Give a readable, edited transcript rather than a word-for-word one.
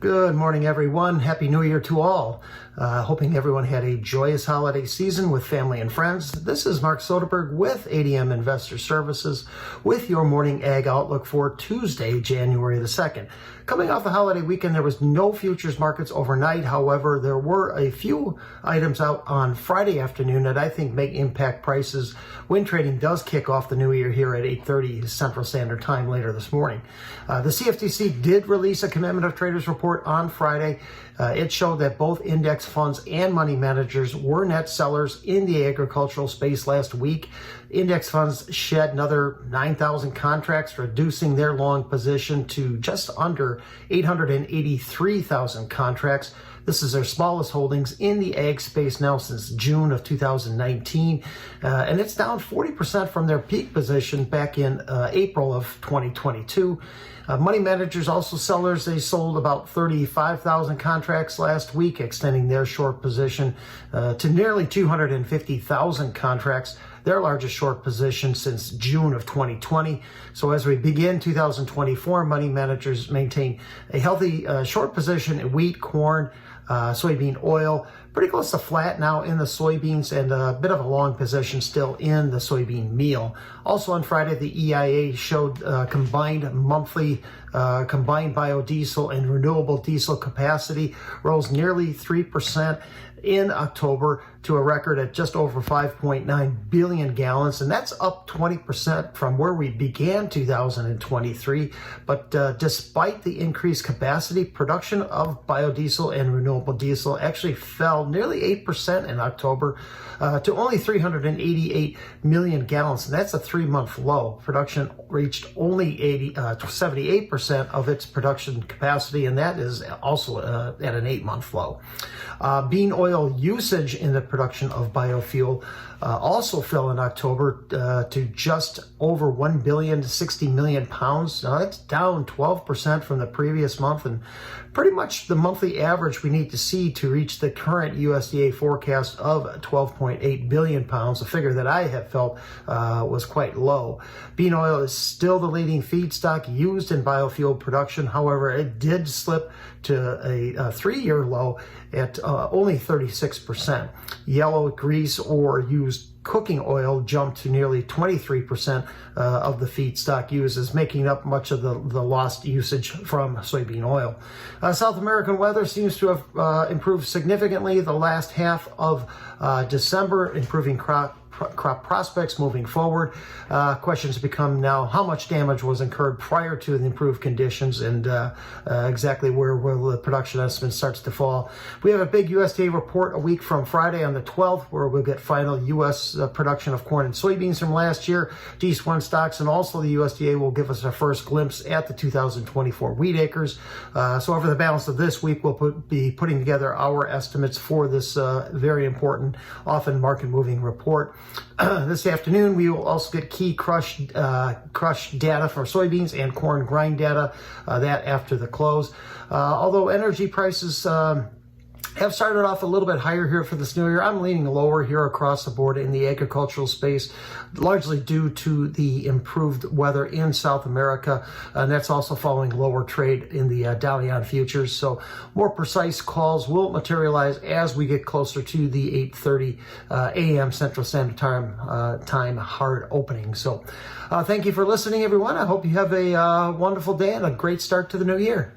Good morning, everyone. Happy New Year to all. Hoping everyone had a joyous holiday season with family and friends. This is Mark Soderberg with ADM Investor Services with your morning ag outlook for Tuesday, January the 2nd. Coming off the holiday weekend, there was no futures markets overnight. However, there were a few items out on Friday afternoon that I think may impact prices when trading does kick off the new year here at 8:30 Central Standard Time later this morning. The CFTC did release a commitment of traders report on Friday. It showed that both index funds and money managers were net sellers in the agricultural space last week. Index funds shed another 9,000 contracts, reducing their long position to just under 883,000 contracts. This is their smallest holdings in the ag space now since June of 2019, and it's down 40% from their peak position back in April of 2022. Money managers, also sellers, they sold about 35,000 contracts last week, extending their short position to nearly 250,000 contracts, their largest short position since June of 2020. So as we begin 2024, money managers maintain a healthy short position in wheat, corn, soybean oil, pretty close to flat now in the soybeans, and a bit of a long position still in the soybean meal. Also on Friday, the EIA showed combined biodiesel and renewable diesel capacity rose nearly 3% in October to a record at just over 5.9 billion gallons, and that's up 20% from where we began 2023. But despite the increased capacity, production of biodiesel and renewable diesel actually fell nearly 8% in October to only 388 million gallons, and that's a 3-month low. Production reached only 78% of its production capacity, and that is also at an 8-month low. Bean oil usage in the production of biofuel also fell in October to just over 1,060 million pounds. Now that's down 12% from the previous month, and pretty much the monthly average we need to see to reach the current USDA forecast of 12.8 billion pounds, a figure that I have felt was quite low. Bean oil is still the leading feedstock used in biofuel production. However, it did slip to a 3-year low at only 36%. Yellow grease or used cooking oil jumped to nearly 23% of the feedstock used, is making up much of the lost usage from soybean oil. South American weather seems to have improved significantly the last half of December, improving crop prospects moving forward. Questions become now how much damage was incurred prior to the improved conditions, and exactly where the production estimate starts to fall. We have a big USDA report a week from Friday on the 12th, where we'll get final U.S. Production of corn and soybeans from last year, D1 stocks, and also the USDA will give us our first glimpse at the 2024 wheat acres. So over the balance of this week, we'll be putting together our estimates for this very important, often market-moving report. This afternoon, we will also get key crush data for soybeans and corn grind data, that after the close. Although energy prices have started off a little bit higher here for this new year, I'm leaning lower here across the board in the agricultural space, largely due to the improved weather in South America, and that's also following lower trade in the Dalian futures. So more precise calls will materialize as we get closer to the 8:30 a.m. Central Standard Time hard opening. So thank you for listening, everyone. I hope you have a wonderful day and a great start to the new year.